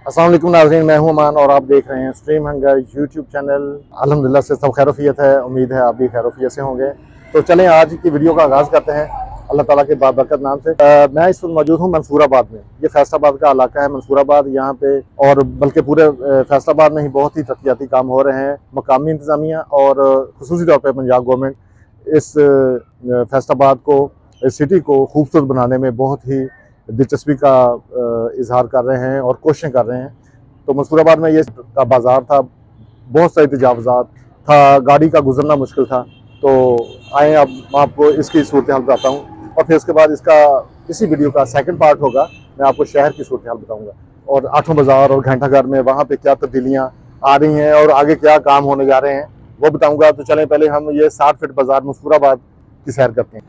अस्सलाम वालेकुम नाज़रीन, मैं हूं अमान और आप देख रहे हैं स्ट्रीम हंगर यूट्यूब चैनल। अल्हम्दुलिल्लाह से सब खैरोफियत है, उम्मीद है आप भी खैरोफियत से होंगे। तो चलें आज की वीडियो का आगाज़ करते हैं अल्लाह ताला के बाबरकत नाम से। मैं इस वक्त मौजूद हूं मंसूराबाद में। ये फैसलाबाद का इलाका है मंसूराबाद, यहाँ पे और बल्कि पूरे फैसलाबाद में ही बहुत ही तरक्याती काम हो रहे हैं। मकामी इंतज़ामिया और खुसूसी तौर पर पंजाब गवर्नमेंट इस फैसलाबाद को, इस सिटी को खूबसूरत बनाने में बहुत ही दिलचस्पी का इजहार कर रहे हैं और कोशिशें कर रहे हैं। तो मंसूराबाद में ये का बाज़ार था, बहुत सारे तजावज़ात था, गाड़ी का गुजरना मुश्किल था। तो आए अब मैं आपको इसकी सूरत हाल बताता हूँ और फिर उसके बाद इसका इसी वीडियो का सेकंड पार्ट होगा, मैं आपको शहर की सूरत हाल बताऊँगा और आठों बाज़ार और घंटाघर में वहाँ पे क्या तब्दीलियाँ आ रही हैं और आगे क्या काम होने जा रहे हैं वो बताऊँगा। तो चलें पहले हम ये 60 फीट बाज़ार मंसूराबाद की सैर करते हैं।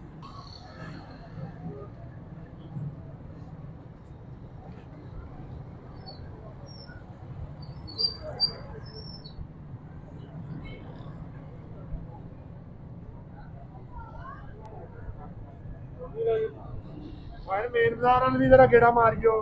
मेन बाजार भी जरा गेड़ा मारियो।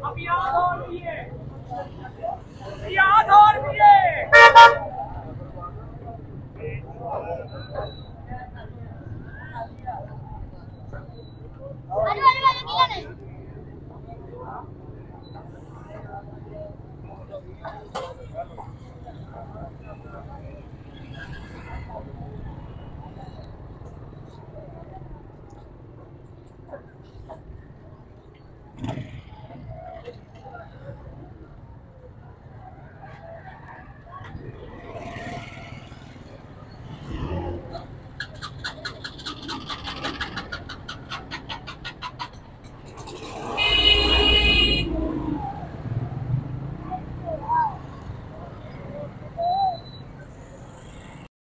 अब याद और भी है, याद और भी है।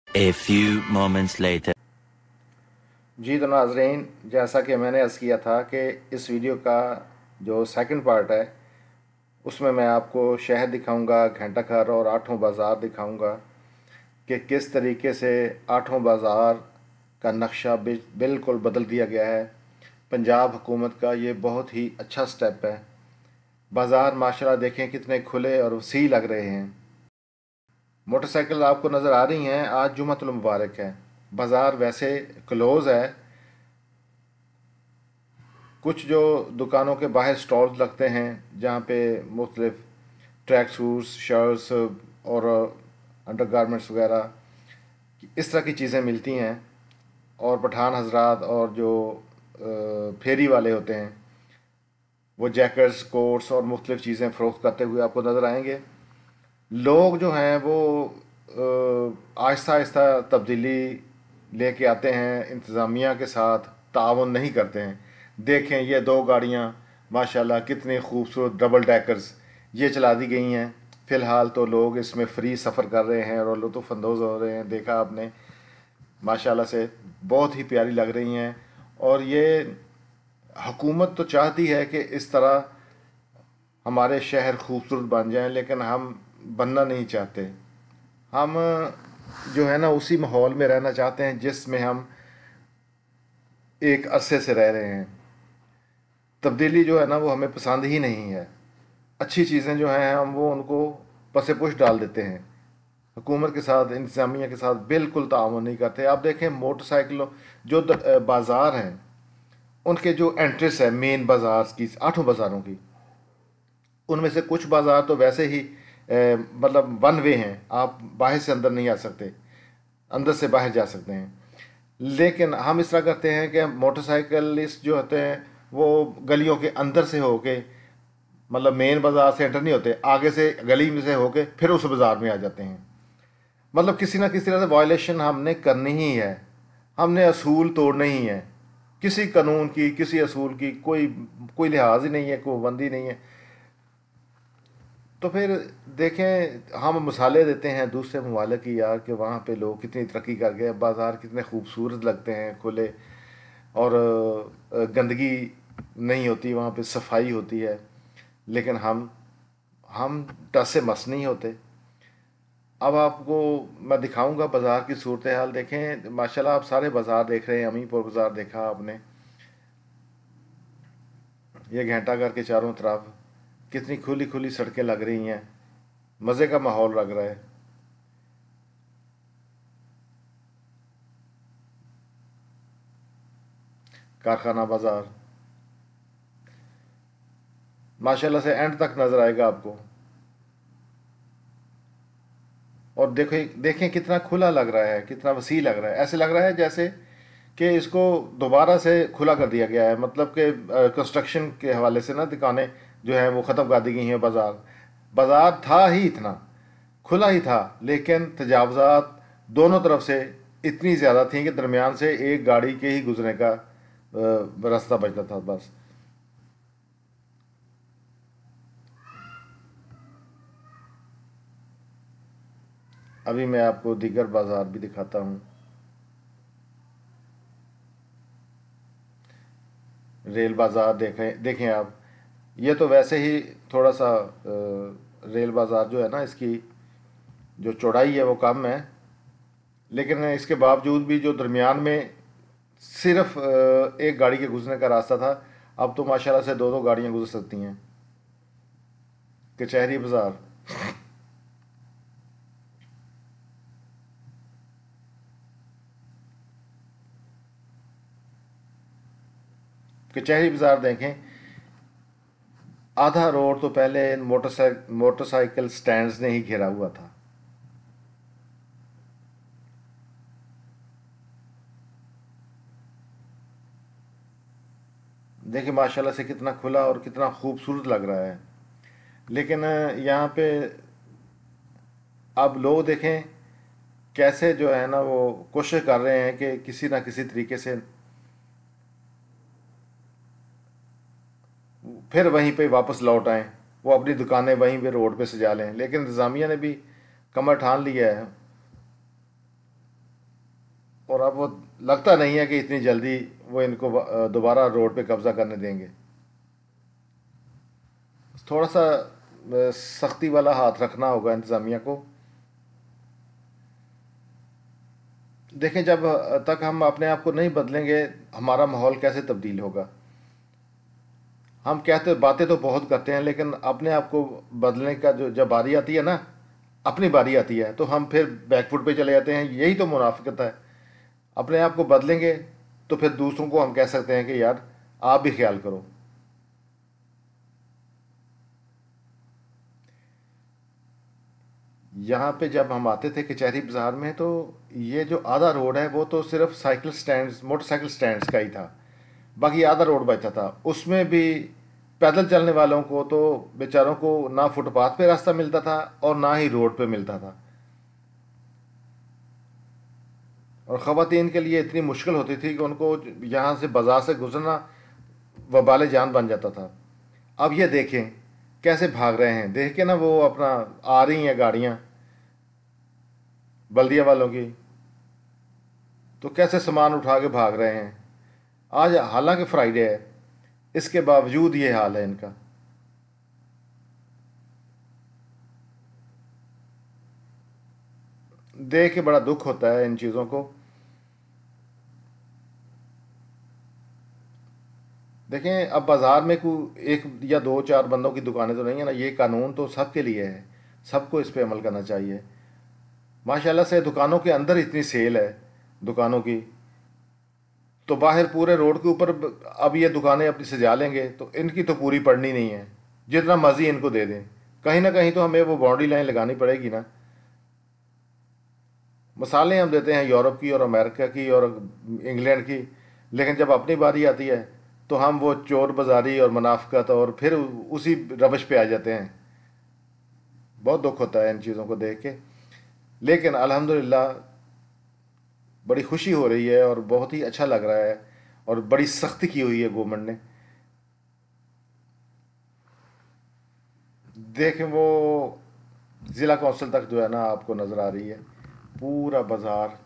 A few moments later. जी तो नाज़रीन, जैसा कि मैंने अर्ज़ किया था कि इस वीडियो का जो सेकंड पार्ट है उसमें मैं आपको शहर दिखाऊंगा, घंटाघर और आठों बाज़ार दिखाऊंगा कि किस तरीके से आठों बाज़ार का नक्शा बिल्कुल बदल दिया गया है। पंजाब हुकूमत का ये बहुत ही अच्छा स्टेप है। बाज़ार माशाल्लाह देखें कितने खुले और वसी लग रहे हैं। मोटरसाइकिल आपको नज़र आ रही हैं। आज जुम्मतुल मुबारक है। बाज़ार वैसे क्लोज़ है, कुछ जो दुकानों के बाहर स्टॉल्स लगते हैं जहाँ पे मुख्तलिफ ट्रैक सूट्स, शर्ट्स और अंडर गारमेंट्स वगैरह इस तरह की चीज़ें मिलती हैं। और पठान हजरात और जो फेरी वाले होते हैं वो जैकेट्स, कोट्स और मुख्तलिफ चीज़ें फ़रोख्त करते हुए आपको नज़र आएंगे। लोग जो हैं वो आहिस्ता आहिस्ता तब्दीली लेके आते हैं, इंतज़ामिया के साथ ताउन नहीं करते हैं। देखें ये दो गाड़ियाँ माशाल्लाह कितनी खूबसूरत डबल डैकर्स ये चला दी गई हैं। फ़िलहाल तो लोग इसमें फ्री सफ़र कर रहे हैं और लुत्फ़अंदोज़ हो रहे हैं। देखा आपने, माशाल्लाह से बहुत ही प्यारी लग रही हैं। और ये हुकूमत तो चाहती है कि इस तरह हमारे शहर खूबसूरत बन जाएं, लेकिन हम बनना नहीं चाहते। हम जो है ना उसी माहौल में रहना चाहते हैं जिसमें हम एक अरसे से रह रहे हैं। तब्दीली जो है ना वो हमें पसंद ही नहीं है। अच्छी चीज़ें जो हैं हम वो उनको पसे पुश डाल देते हैं। हुकूमत के साथ, इंतज़ामिया के साथ बिल्कुल ताउन नहीं करते। आप देखें मोटरसाइकिलों जो बाज़ार हैं, उनके जो एंट्रेंस है मेन बाज़ार की, 8 बाज़ारों की, उनमें से कुछ बाज़ार तो वैसे ही मतलब वन वे हैं, आप बाहर से अंदर नहीं आ सकते, अंदर से बाहर जा सकते हैं। लेकिन हम इस तरह करते हैं कि मोटरसाइकिलिस्ट जो होते हैं वो गलियों के अंदर से होके, मतलब मेन बाज़ार से एंटर नहीं होते, आगे से गली में से होके फिर उस बाज़ार में आ जाते हैं। मतलब किसी ना किसी तरह से वायलेशन हमने करनी ही है, हमने असूल तोड़ने ही है। किसी कानून की, किसी असूल की कोई कोई लिहाज ही नहीं है, कोई पाबंदी नहीं है। तो फिर देखें, हम मिसालें देते हैं दूसरे ममालिक की यार, कि वहाँ पे लोग कितनी तरक्की कर गए, बाज़ार कितने खूबसूरत लगते हैं खुले, और गंदगी नहीं होती वहाँ पे, सफाई होती है। लेकिन हम टस से मस नहीं होते। अब आपको मैं दिखाऊंगा बाज़ार की सूरत हाल। देखें माशाल्लाह, आप सारे बाज़ार देख रहे हैं। अमीपुर बाज़ार देखा आपने, ये घंटा घर के चारों तरफ कितनी खुली खुली सड़कें लग रही हैं, मज़े का माहौल लग रहा है। कारखाना बाज़ार माशाल्लाह से एंड तक नज़र आएगा आपको। और देखें देखें कितना खुला लग रहा है, कितना वसी लग रहा है। ऐसे लग रहा है जैसे कि इसको दोबारा से खुला कर दिया गया है। मतलब कि कंस्ट्रक्शन के हवाले से ना दुकानें जो हैं वो ख़त्म कर दी गई हैं। बाज़ार बाज़ार था ही इतना खुला ही था, लेकिन तजावज़ात दोनों तरफ से इतनी ज़्यादा थी कि दरमियान से एक गाड़ी के ही गुजरने का रास्ता बचता था बस। अभी मैं आपको दीगर बाज़ार भी दिखाता हूँ। रेल बाज़ार देखें देखें आप, ये तो वैसे ही थोड़ा सा रेल बाज़ार जो है ना, इसकी जो चौड़ाई है वो कम है, लेकिन इसके बावजूद भी जो दरमियान में सिर्फ एक गाड़ी के गुजरने का रास्ता था, अब तो माशाल्लाह से दो दो गाड़ियां गुजर सकती हैं। कचहरी बाज़ार, कचहरी बाज़ार देखें, आधा रोड तो पहले मोटरसाइकिल स्टैंड्स ने ही घेरा हुआ था। देखिए माशाल्लाह से कितना खुला और कितना खूबसूरत लग रहा है। लेकिन यहाँ पे अब लोग देखें कैसे जो है ना वो कोशिश कर रहे हैं कि किसी ना किसी तरीके से फिर वहीं पे वापस लौट आएं, वो अपनी दुकानें वहीं पे रोड पे सजा लें। लेकिन इंतज़ामिया ने भी कमर ठान लिया है, और अब वो लगता नहीं है कि इतनी जल्दी वो इनको दोबारा रोड पे कब्जा करने देंगे। थोड़ा सा सख्ती वाला हाथ रखना होगा इंतज़ामिया को। देखें, जब तक हम अपने आप को नहीं बदलेंगे, हमारा माहौल कैसे तब्दील होगा। हम कहते बातें तो बहुत करते हैं, लेकिन अपने आप को बदलने का जो जब बारी आती है ना, अपनी बारी आती है, तो हम फिर बैकफुट पे चले जाते हैं। यही तो मुनाफिकत है। अपने आप को बदलेंगे तो फिर दूसरों को हम कह सकते हैं कि यार आप भी ख्याल करो। यहाँ पे जब हम आते थे कचहरी बाज़ार में, तो ये जो आधा रोड है वो तो सिर्फ साइकिल स्टैंड्स, मोटरसाइकिल स्टैंड्स का ही था। बाकी आधा रोड बचा था, उसमें भी पैदल चलने वालों को तो बेचारों को ना फुटपाथ पे रास्ता मिलता था और ना ही रोड पे मिलता था। और ख़वातीन के लिए इतनी मुश्किल होती थी कि उनको यहाँ से बाजार से गुजरना वबाल जान बन जाता था। अब ये देखें कैसे भाग रहे हैं, देख के ना वो अपना आ रही हैं गाड़ियाँ बल्दिया वालों की, तो कैसे सामान उठा के भाग रहे हैं। आज हालांकि फ्राइडे है, इसके बावजूद ये हाल है इनका। देख के बड़ा दुख होता है इन चीज़ों को। देखें, अब बाज़ार में कोई एक या दो चार बंदों की दुकानें तो नहीं है ना, ये कानून तो सबके लिए है, सबको इस पे अमल करना चाहिए। माशाल्लाह से दुकानों के अंदर इतनी सेल है दुकानों की, तो बाहर पूरे रोड के ऊपर अब ये दुकानें अपनी सजा लेंगे तो इनकी तो पूरी पड़नी नहीं है, जितना मर्जी इनको दे दें। कहीं ना कहीं तो हमें वो बाउंड्री लाइन लगानी पड़ेगी ना। मिसालें हम देते हैं यूरोप की और अमेरिका की और इंग्लैंड की, लेकिन जब अपनी बारी आती है तो हम वो चोर बाजारी और मुनाफकत और फिर उसी रवश पे आ जाते हैं। बहुत दुख होता है इन चीज़ों को देख के, लेकिन अल्हम्दुलिल्लाह बड़ी खुशी हो रही है और बहुत ही अच्छा लग रहा है, और बड़ी सख्ती की हुई है गवर्नमेंट ने। देखें वो ज़िला कौंसिल तक जो है ना आपको नज़र आ रही है, पूरा बाज़ार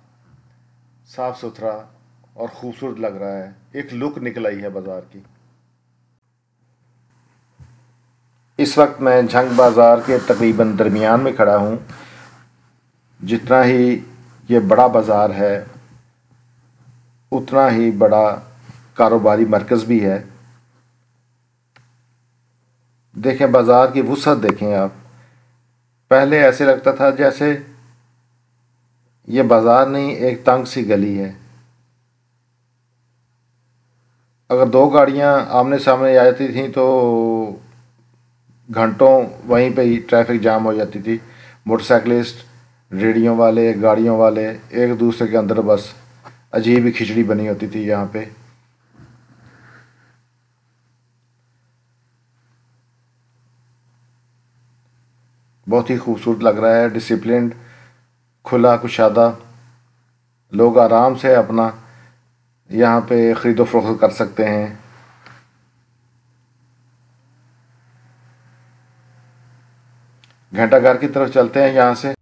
साफ़ सुथरा और ख़ूबसूरत लग रहा है, एक लुक निकल आई है बाज़ार की। इस वक्त मैं झंग बाज़ार के तकरीबन दरमियान में खड़ा हूँ। जितना ही ये बड़ा बाज़ार है उतना ही बड़ा कारोबारी मरकज़ भी है। देखें बाज़ार की वुसअत देखें आप, पहले ऐसे लगता था जैसे ये बाज़ार नहीं एक तंग सी गली है। अगर दो गाड़ियां आमने सामने आ जाती थीं तो घंटों वहीं पे ही ट्रैफिक जाम हो जाती थी। मोटरसाइकिलिस्ट, रेडियों वाले, गाड़ियों वाले एक दूसरे के अंदर बस अजीब ही खिचड़ी बनी होती थी यहाँ पे। बहुत ही खूबसूरत लग रहा है, डिसिप्लिन्ड, खुला कुशादा, लोग आराम से अपना यहाँ पे ख़रीदो फरोख्त कर सकते हैं। घंटाघर की तरफ चलते हैं यहाँ से।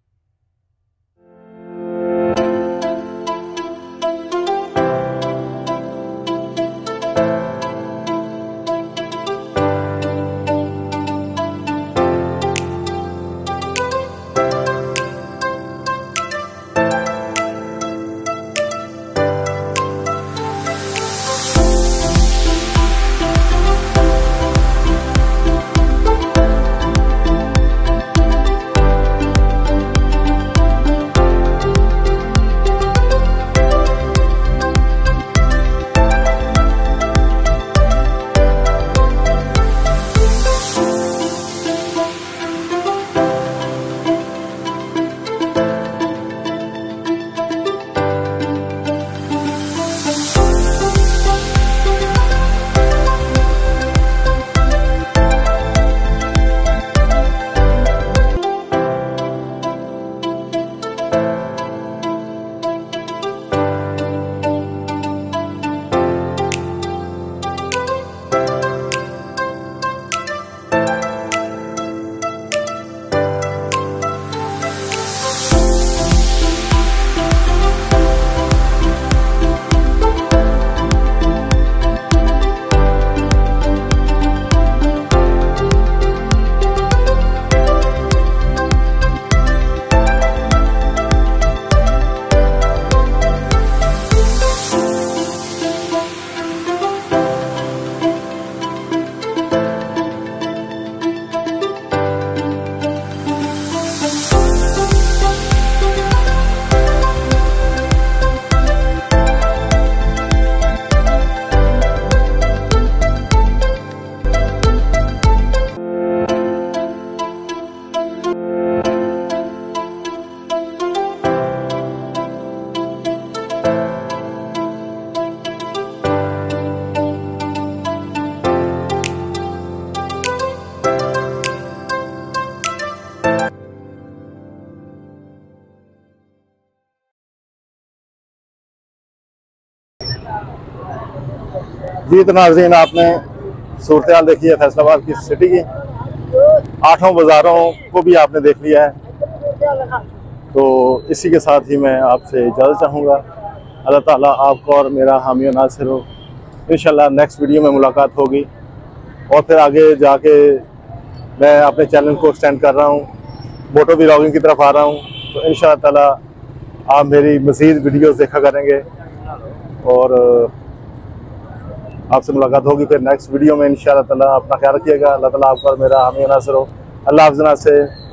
जी तो नाज़रीन, आपने सूरत हाल देखी है फैसलाबाद की सिटी की। 8 बाज़ारों को भी आपने देख लिया है। तो इसी के साथ ही मैं आपसे इजाज़त चाहूँगा। अल्लाह ताला आपको और मेरा हामी और नासिर हो। इंशाल्लाह नेक्स्ट वीडियो में मुलाकात होगी और फिर आगे जाके मैं अपने चैनल को एक्सटेंड कर रहा हूँ, मोटो व्लॉगिंग की तरफ आ रहा हूँ। तो इंशाल्लाह ताला आप मेरी मज़ीद वीडियोस देखा करेंगे और आपसे मुलाकात होगी फिर नेक्स्ट वीडियो में इंशाअल्लाह ताला। अपना ख्याल रखिएगा। अल्लाह ताला आपका और मेरा हामी नासर हो। अल्लाह हाफ़िज़ से।